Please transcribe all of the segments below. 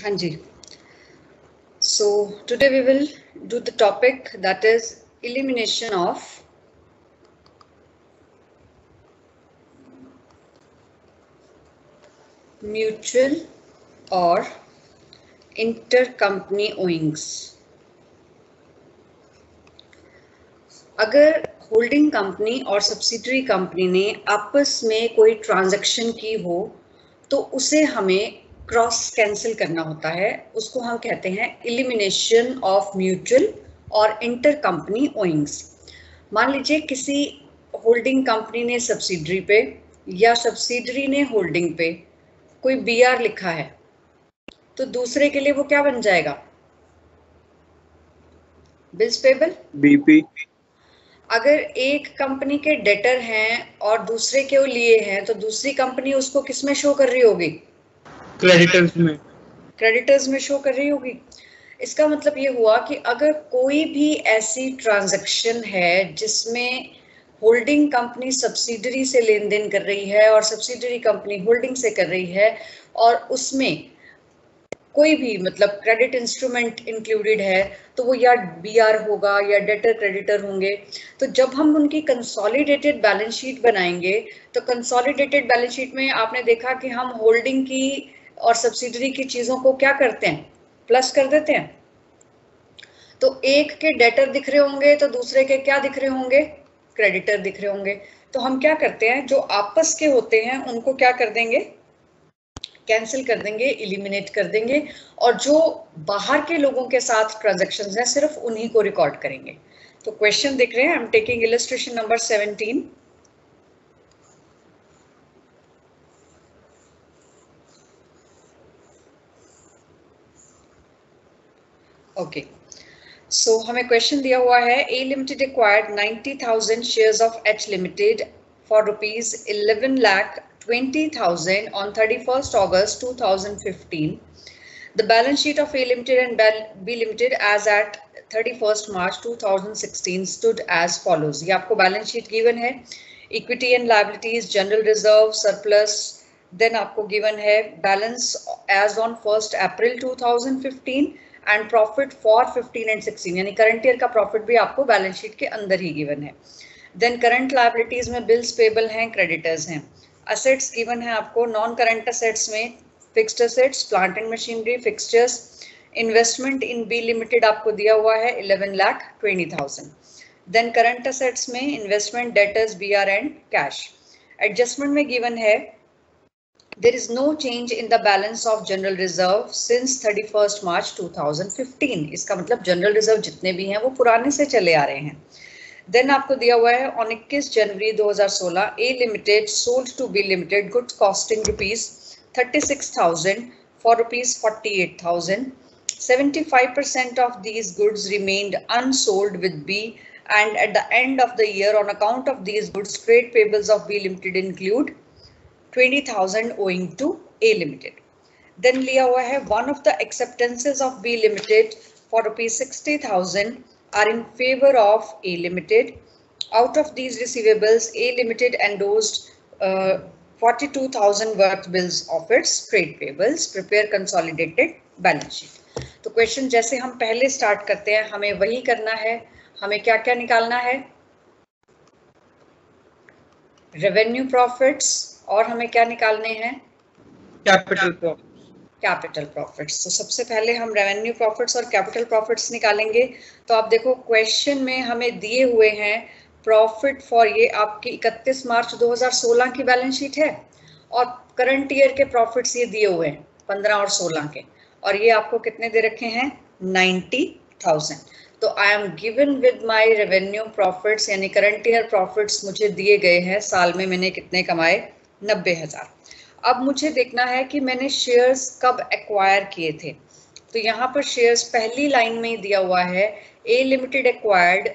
हाँ जी. So today we will do the topic that is elimination of mutual or intercompany owings. अगर holding company और subsidiary company ने आपस में कोई ट्रांजैक्शन की हो तो उसे हमें क्रॉस कैंसिल करना होता है. उसको हम कहते हैं एलिमिनेशन ऑफ म्यूचुअल और इंटर कंपनी ओइंग्स. मान लीजिए किसी होल्डिंग कंपनी ने सब्सिडरी पे या सब्सिडरी ने होल्डिंग पे कोई बीआर लिखा है तो दूसरे के लिए वो क्या बन जाएगा? Bills payable. बीपी. अगर एक कंपनी के डेटर हैं और दूसरे के लिए हैं तो दूसरी कंपनी उसको किस में शो कर रही होगी? क्रेडिटर्स में. क्रेडिटर्स में शो कर रही होगी. इसका मतलब ये हुआ कि अगर कोई भी ऐसी ट्रांजैक्शन है जिसमें होल्डिंग कंपनी सब्सिडरी से लेन देन कर रही है और सब्सिडरी कंपनी होल्डिंग से कर रही है और उसमें कोई भी मतलब क्रेडिट इंस्ट्रूमेंट इंक्लूडेड है तो वो या बीआर होगा या डेटर क्रेडिटर होंगे. तो जब हम उनकी कंसोलिडेटेड बैलेंस शीट बनाएंगे तो कंसोलिडेटेड बैलेंस शीट में आपने देखा कि हम होल्डिंग की और सब्सिडरी की चीजों को क्या करते हैं? प्लस कर देते हैं. तो एक के डेटर दिख रहे होंगे तो दूसरे के क्या दिख रहे होंगे? क्रेडिटर दिख रहे होंगे. तो हम क्या करते हैं, जो आपस के होते हैं उनको क्या कर देंगे? कैंसिल कर देंगे, एलिमिनेट कर देंगे और जो बाहर के लोगों के साथ ट्रांजैक्शंस हैं सिर्फ उन्हीं को रिकॉर्ड करेंगे. तो क्वेश्चन देख रहे हैं. I am taking illustration number 17. Okay, so हमें क्वेश्चन दिया हुआ है A limited acquired 90,000 shares of H limited for ₹11,20,000 on 31st August 2015. The balance sheet of A Limited and B Limited as at 31st March 2016 stood as follows. ये आपको balance sheet given है. Equity and liabilities, general reserve, surplus. Then आपको given है balance as on 1st April 2015 and profit for 15 and 16, यानी current year का profit भी आपको balance sheet के अंदर ही गिवन है. देन करंट लायबिलिटीज में बिल्स पेबल हैं, क्रेडिटर्स हैं. असेट्स गिवन है आपको. नॉन करंट असेट्स में fixed assets, plant and machinery, fixtures. Investment in B limited आपको दिया हुआ है 11,20,000. देन करंट असेट्स में investment, debtors, BR and cash. Adjustment में गिवन है there is no change in the balance of general reserve since 31st March 2015. इसका मतलब general reserve जितने भी हैं वो पुराने से चले आ रहे हैं. देन आपको दिया हुआ है on 21 January 2016 A Limited sold to B Limited goods costing ₹36,000 for ₹48,000. 75% of these goods remained unsold with B, and at the end of the year on account of these goods trade payables of B Limited include 20,000 owing to A Limited. Then लिया हुआ है one of the acceptances of B Limited for ₹60,000 are in favor of A Limited. Out of these receivables, A Limited endorsed 42,000 worth bills of its trade payables. Prepare consolidated balance sheet. तो question जैसे हम पहले start करते हैं हमें वही करना है. हमें क्या क्या निकालना है? रेवेन्यू प्रॉफिट्स और हमें क्या निकालने हैं? Capital profits. Capital profits. तो सबसे पहले हम रेवेन्यू प्रॉफिट्स और कैपिटल प्रॉफिट्स निकालेंगे. तो आप देखो क्वेश्चन में हमें दिए हुए हैं प्रॉफिट फॉर, ये आपकी 31 मार्च 2016 की बैलेंस शीट है और करंट ईयर के प्रॉफिट्स ये दिए हुए हैं 15 और 16 के, और ये आपको कितने दे रखे हैं? 90,000. तो I am given with my revenue profits, यानी करंट ईयर प्रॉफिट्स मुझे दिए गए हैं. साल में मैंने कितने कमाए? 90,000. अब मुझे देखना है कि मैंने शेयर्स कब एक्वायर किए थे. तो यहाँ पर शेयर्स पहली लाइन में ही दिया हुआ है. A limited acquired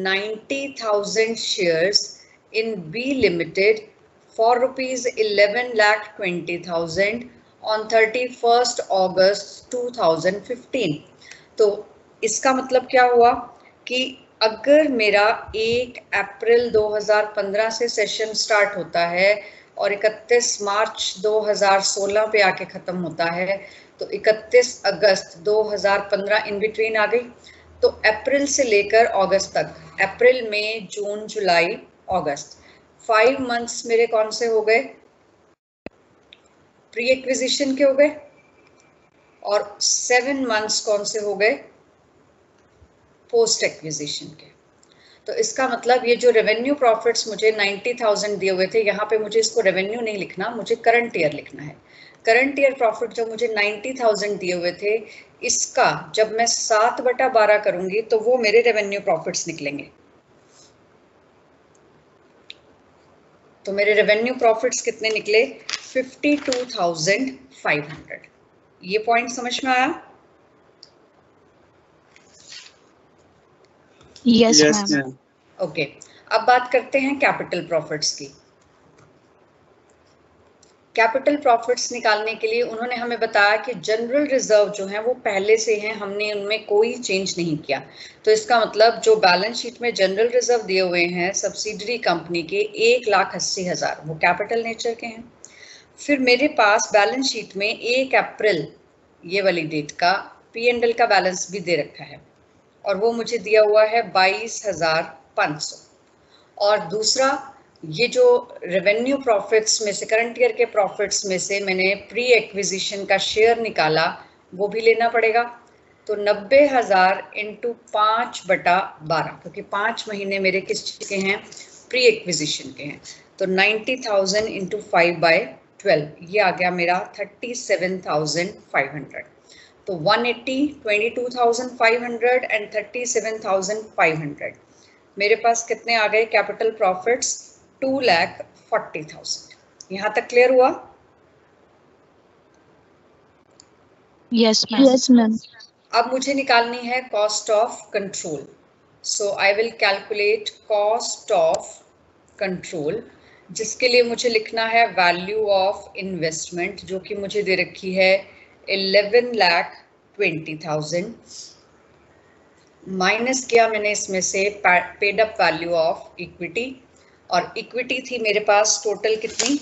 90,000 shares in B limited for ₹11,20,000 on 31st August 2015. तो इसका मतलब क्या हुआ कि अगर मेरा 1 अप्रैल 2015 से सेशन स्टार्ट होता है और 31 मार्च 2016 पे आके खत्म होता है, तो 31 अगस्त 2015 इन बिटवीन आ गई। तो अप्रैल से लेकर अगस्त तक, अप्रैल मई जून जुलाई अगस्त, 5 मंथ्स मेरे कौन से हो गए, प्री एक्विजिशन के हो गए, और 7 मंथ्स कौन से हो गए, पोस्ट एक्विजिशन के। तो इसका मतलब ये जो रेवेन्यू प्रॉफिट्स मुझे 90,000 दिए हुए थे, यहाँ पे मुझे इसको रेवेन्यू नहीं लिखना, मुझे करंट ईयर लिखना है। करंट ईयर प्रॉफिट जो मुझे 90,000 दिए हुए थे, इसका जब मैं 7/12 करूंगी तो वो मेरे रेवेन्यू प्रॉफिट्स निकलेंगे। तो मेरे रेवेन्यू प्रॉफिट्स कितने निकले, 52,500। ये पॉइंट समझ में आया? Yes Yes, ma'am. ma'am. Okay, अब बात करते हैं कैपिटल प्रॉफिट्स की। कैपिटल प्रॉफिट्स निकालने के लिए उन्होंने हमें बताया कि जनरल रिजर्व जो है वो पहले से हैं, हमने उनमें कोई चेंज नहीं किया। तो इसका मतलब जो बैलेंस शीट में जनरल रिजर्व दिए हुए हैं सब्सिडरी कंपनी के 1,80,000, वो कैपिटल नेचर के हैं। फिर मेरे पास बैलेंस शीट में 1 अप्रैल ये वाली डेट का P&L का बैलेंस भी दे रखा है, और वो मुझे दिया हुआ है 22,500। और दूसरा, ये जो रेवेन्यू प्रॉफिट्स में से, करंट ईयर के प्रॉफिट्स में से मैंने प्री एक्विजिशन का शेयर निकाला, वो भी लेना पड़ेगा। तो 90,000 इंटू 5/12, क्योंकि 5 महीने मेरे किस के हैं, प्री एक्विजिशन के हैं। तो 90,000 इंटू 5/12, ये आ गया मेरा 37,500। तो 180, 22,500 एंड 37,500, मेरे पास कितने आ गए कैपिटल प्रॉफिट्स, 2,40,000। यहाँ तक क्लियर हुआ? Yes ma'am. अब मुझे निकालनी है cost of control. So I will calculate cost of control, जिसके लिए मुझे लिखना है वैल्यू ऑफ इन्वेस्टमेंट, जो कि मुझे दे रखी है 11,20,000, माइनस किया मैंने इसमें से paid up value of equity, और इक्विटी थी मेरे पास टोटल कितनी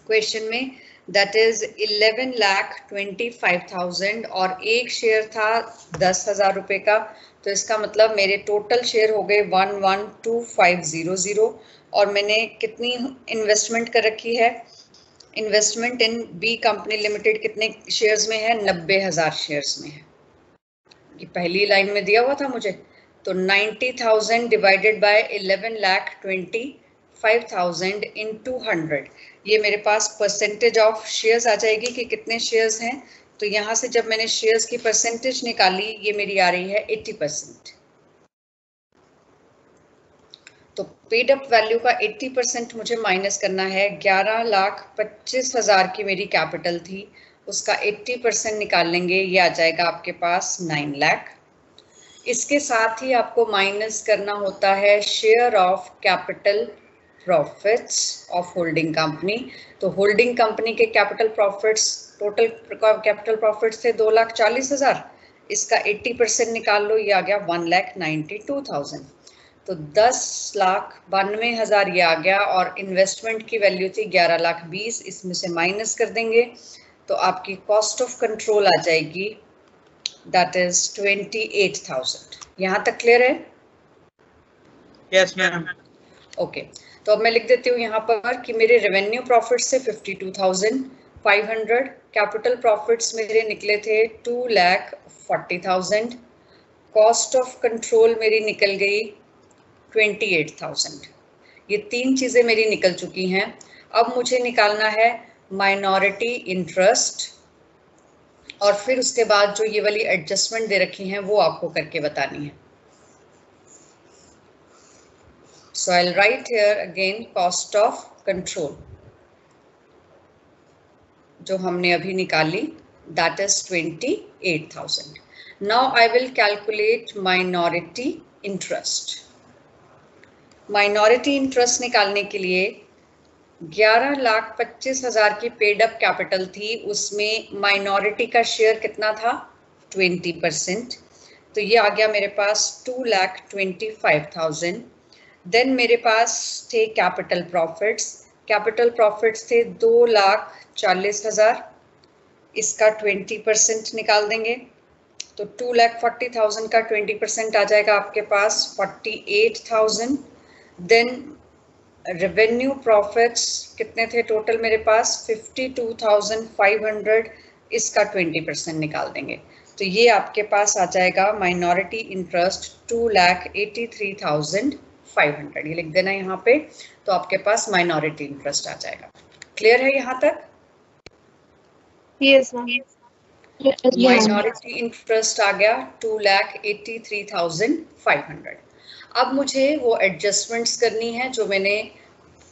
क्वेश्चन में, दैट इज 11,25,000, और एक शेयर था 10,000 रुपए का। तो इसका मतलब मेरे टोटल शेयर हो गए 112500, और मैंने कितनी इन्वेस्टमेंट कर रखी है, investment in B company limited कितने शेयर्स में है, 90,000 शेयर्स में है। ये पहली लाइन में दिया हुआ था मुझे। तो 90,000 डिवाइडेड बाय 11,25,000 इनटू 100, ये मेरे पास परसेंटेज ऑफ शेयर्स आ जाएगी कि कितने शेयर्स हैं। तो यहाँ से जब मैंने शेयर्स की परसेंटेज निकाली, ये मेरी आ रही है 80%। तो पेड अप वैल्यू का 80% मुझे माइनस करना है। 11,25,000 की मेरी कैपिटल थी, उसका 80% निकाल लेंगे, ये आ जाएगा आपके पास 9 लाख। इसके साथ ही आपको माइनस करना होता है share of capital profits of holding company. तो होल्डिंग कंपनी के capital profits, total capital profits थे 2,40,000, इसका 80% निकाल लो, ये आ गया 1,92,000। तो 10,92,000 ये आ गया, और इन्वेस्टमेंट की वैल्यू थी 11,20,000, इसमें से माइनस कर देंगे तो आपकी कॉस्ट ऑफ कंट्रोल आ जाएगी, दैट इज 28,000। यहाँ तक क्लियर है? Yes, ma'am. ओके, तो अब मैं लिख देती हूँ यहाँ पर कि मेरे रेवेन्यू प्रॉफिट से 52,500, कैपिटल प्रॉफिट्स मेरे निकले थे 2,40,000, कॉस्ट ऑफ कंट्रोल मेरी निकल गई 28,000। ये तीन चीजें मेरी निकल चुकी हैं। अब मुझे निकालना है माइनॉरिटी इंटरेस्ट, और फिर उसके बाद जो ये वाली एडजस्टमेंट दे रखी हैं वो आपको करके बतानी है। So I'll write here again cost of control जो हमने अभी निकाली, that is 28,000. Now I will calculate minority interest. Minority interest निकालने के लिए 11,25,000 की पेड अप कैपिटल थी, उसमें माइनॉरिटी का शेयर कितना था, 20%। तो ये आ गया मेरे पास 2,25,000। देन मेरे पास थे कैपिटल प्रॉफिट्स, कैपिटल प्रॉफिट्स थे 2,40,000, इसका 20% निकाल देंगे तो 2,40,000 का 20% आ जाएगा आपके पास 48,000। देन रेवेन्यू प्रॉफिट्स कितने थे टोटल मेरे पास 52,500, इसका 20% निकाल देंगे तो ये आपके पास आ जाएगा माइनॉरिटी इंटरेस्ट 2,83,500। ये लिख देना यहाँ पे, तो आपके पास माइनॉरिटी इंटरेस्ट आ जाएगा। क्लियर है यहाँ तक? Yes ma'am. माइनॉरिटी इंटरेस्ट आ गया 2,83,500। अब मुझे वो एडजस्टमेंट्स करनी है जो मैंने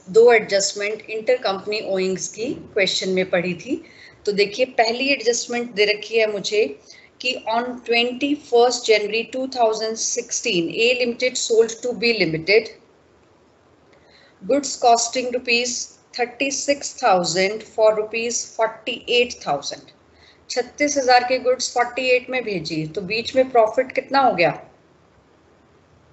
2 एडजस्टमेंट इंटर कंपनी ओइंग्स की क्वेश्चन में पढ़ी थी। तो देखिए पहली एडजस्टमेंट दे रखी है मुझे कि on 21 January 2016 A limited sold to B limited goods costing ₹36,000 for ₹48,000। 36,000 के गुड्स 48 में भेजी तो बीच में प्रॉफिट कितना हो गया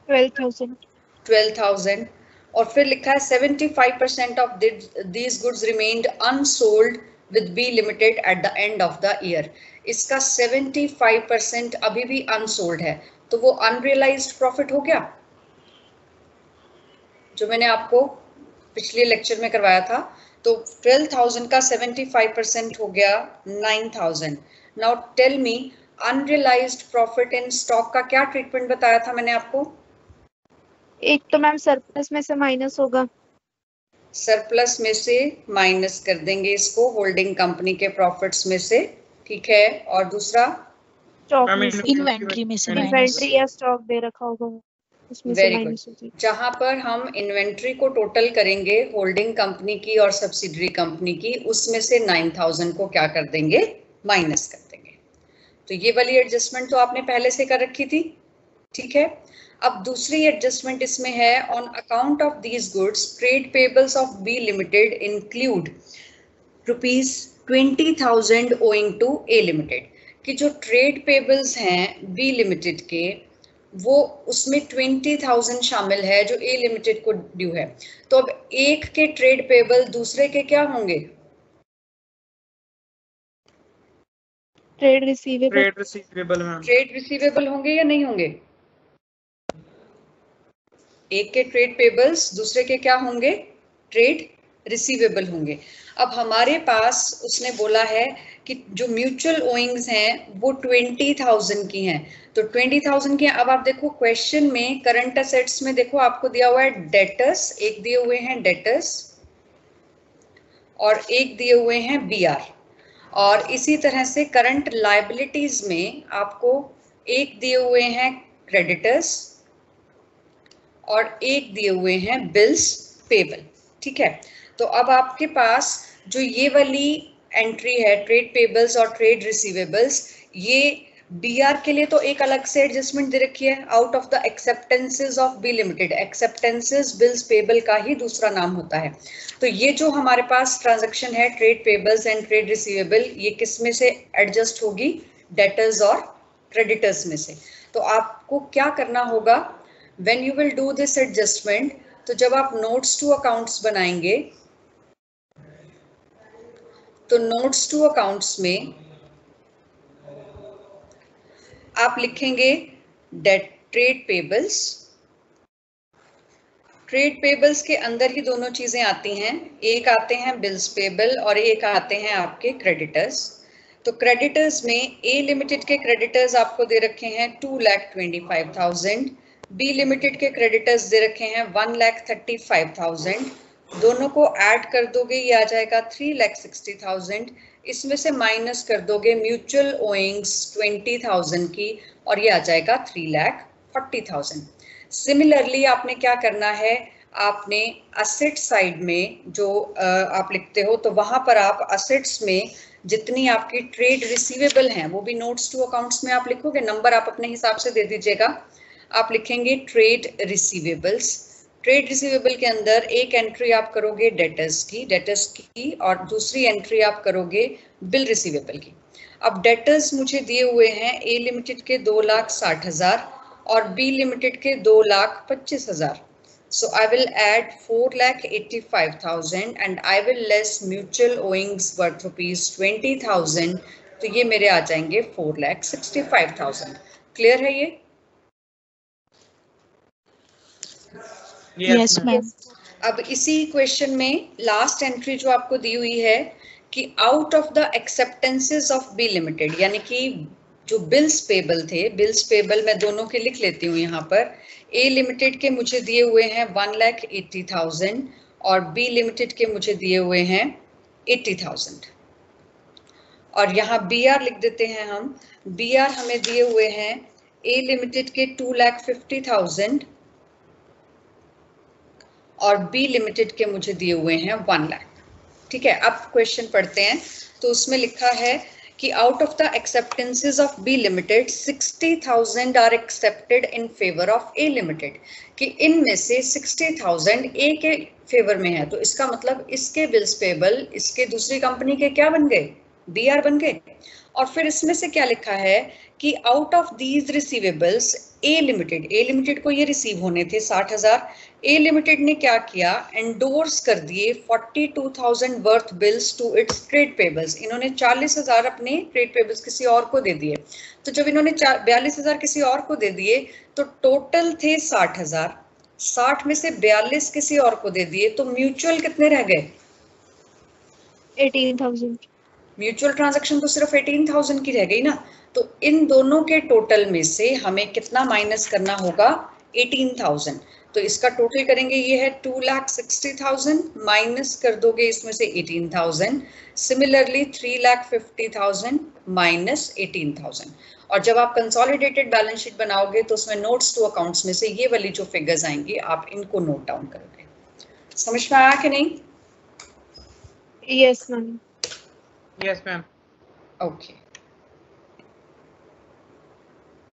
12,000। और फिर लिखा है 75% of these goods remained unsold with B limited at the end of the year. इसका 75% अभी भी अनसोल्ड है तो वो अनरियलाइज्ड प्रॉफिट हो गया जो मैंने आपको पिछले लेक्चर में करवाया था। तो 12,000 का 75% हो गया 9,000। Now tell me unrealized profit in stock का क्या ट्रीटमेंट बताया था मैंने आपको? एक तो मैम सरप्लस में से माइनस होगा, सरप्लस में से माइनस कर देंगे इसको होल्डिंग कंपनी के प्रॉफिट्स में से, ठीक है। और दूसरा इन्वेंट्री में से इन्वेंट्री या स्टॉक दे रखा होगा उसमें से माइनस होगी। जहां पर हम इन्वेंट्री को टोटल करेंगे होल्डिंग कंपनी की और सब्सिडरी कंपनी की, उसमें से 9,000 को क्या कर देंगे माइनस कर देंगे। तो ये वाली एडजस्टमेंट तो आपने पहले से कर रखी थी, ठीक है। अब दूसरी एडजस्टमेंट इसमें है on account of these goods trade payables of B limited include ₹20,000 owing to A limited, कि जो ट्रेड पेबल्स हैं बी लिमिटेड के वो उसमें 20,000 शामिल है जो ए लिमिटेड को ड्यू है। तो अब एक के ट्रेड पेबल दूसरे के क्या होंगे? ट्रेड रिसीवेबल ट्रेड रिसीवेबल होंगे या नहीं होंगे? एक के ट्रेड पेबल्स दूसरे के क्या होंगे? ट्रेड रिसीवेबल होंगे। अब हमारे पास उसने बोला है कि जो म्यूचुअल ओइंग्स हैं वो 20,000 की हैं, तो 20,000 की। अब आप देखो क्वेश्चन में करंट असेट्स में देखो आपको दिया हुआ है डेटर्स, एक दिए हुए हैं डेटर्स और एक दिए हुए हैं बीआर, और इसी तरह से करंट लायबिलिटीज में आपको एक दिए हुए हैं क्रेडिटर्स और एक दिए हुए हैं बिल्स पेबल, ठीक है। तो अब आपके पास जो ये वाली एंट्री है ट्रेड पेबल्स और ट्रेड रिसीवेबल्स, ये बीआर के लिए तो एक अलग से एडजस्टमेंट दे रखी है out of the acceptances of B limited. Acceptances bills payable का ही दूसरा नाम होता है। तो ये जो हमारे पास ट्रांजैक्शन है trade payables and trade receivable, ये किस में से एडजस्ट होगी? डेटर्स और क्रेडिटर्स में से। तो आपको क्या करना होगा when you will do this adjustment? तो जब आप नोट्स टू अकाउंट्स बनाएंगे तो नोट्स टू अकाउंट्स में आप लिखेंगे ट्रेड पेबल्स। ट्रेड पेबल्स के अंदर ही दोनों चीजें आती हैं, एक आते हैं बिल्स पेबल और एक आते हैं आपके क्रेडिटर्स। तो क्रेडिटर्स में ए लिमिटेड के क्रेडिटर्स आपको दे रखे हैं 2,25,000, बी लिमिटेड के क्रेडिटर्स दे रखे हैं 1,35,000। दोनों को ऐड कर दोगे ये आ जाएगा 3,60,000। इसमें से माइनस कर दोगे म्यूचुअल ओइंग्स 20,000 की और ये आ जाएगा 3,40,000। सिमिलरली आपने क्या करना है, आपने असेट साइड में जो आप लिखते हो तो वहां पर आप असेट्स में जितनी आपकी ट्रेड रिसीवेबल हैं वो भी नोट्स टू अकाउंट्स में आप लिखोगे, नंबर आप अपने हिसाब से दे दीजिएगा। आप लिखेंगे ट्रेड रिसीवेबल्स। ट्रेड रिसीवेबल के अंदर एक एंट्री आप करोगे डेटर्स की और दूसरी एंट्री आप करोगे बिल रिसीवेबल की। अब डेटर्स मुझे दिए हुए हैं ए लिमिटेड के 2,60,000 और बी लिमिटेड के 2,25,000। So I will add 4,85,000 and I will less mutual owings worth ₹20,000. तो ये मेरे आ जाएंगे 4,65,000. क्लियर है ये? Yes, ma'am. अब इसी क्वेश्चन में लास्ट एंट्री जो आपको दी हुई है कि out of the acceptances of B limited, यानी कि जो बिल्स पेबल थे, बिल्स पेबल मैं दोनों के लिख लेती हूँ यहाँ पर. ए लिमिटेड के मुझे दिए हुए हैं 1,80,000 और बी लिमिटेड के मुझे दिए हुए हैं 80,000. और यहाँ बी आर लिख देते हैं हम. बी आर हमें दिए हुए हैं ए लिमिटेड के 2,50,000 और बी लिमिटेड के मुझे दिए हुए हैं 1 लाख. ठीक है, अब क्वेश्चन पढ़ते हैं. तो उसमें लिखा है कि out of the acceptances of B limited 60,000 are accepted in favour of A limited. कि इनमें से 60,000 ए के फेवर में है. तो इसका मतलब इसके बिल्स पेबल इसके दूसरी कंपनी के क्या बन गए? बी आर बन गए. और फिर इसमें से क्या लिखा है कि out of these receivables A limited को ये रिसीव होने थे 60,000. ए लिमिटेड ने क्या किया? एंडोर्स कर दिए 42,000 worth bills to its trade payables. इन्होंने 40,000 अपने ट्रेड पेबल्स किसी और को दे दिए. तो जब इन्होंने 42,000 किसी और को दे दिए तो टोटल थे 60,000. 60 में से 42 किसी और को दे दिए तो म्यूचुअल कितने रह गए? 18,000. म्यूचुअल ट्रांजैक्शन तो सिर्फ 18,000 की रह गई ना. तो इन दोनों के टोटल में से हमें कितना माइनस करना होगा? 18,000. तो इसका टोटल करेंगे, ये है 2,60,000 माइनस कर दोगे इसमें से 18,000. Similarly 3,50,000 minus 18,000. और जब आप कंसोलिडेटेड बैलेंस शीट बनाओगे तो उसमें नोट्स टू अकाउंट्स में से ये वाली जो फिगर्स आएंगी आप इनको नोट डाउन करोगे. समझ में आया कि नहीं? Yes, ma'am. Yes, ma'am. Okay.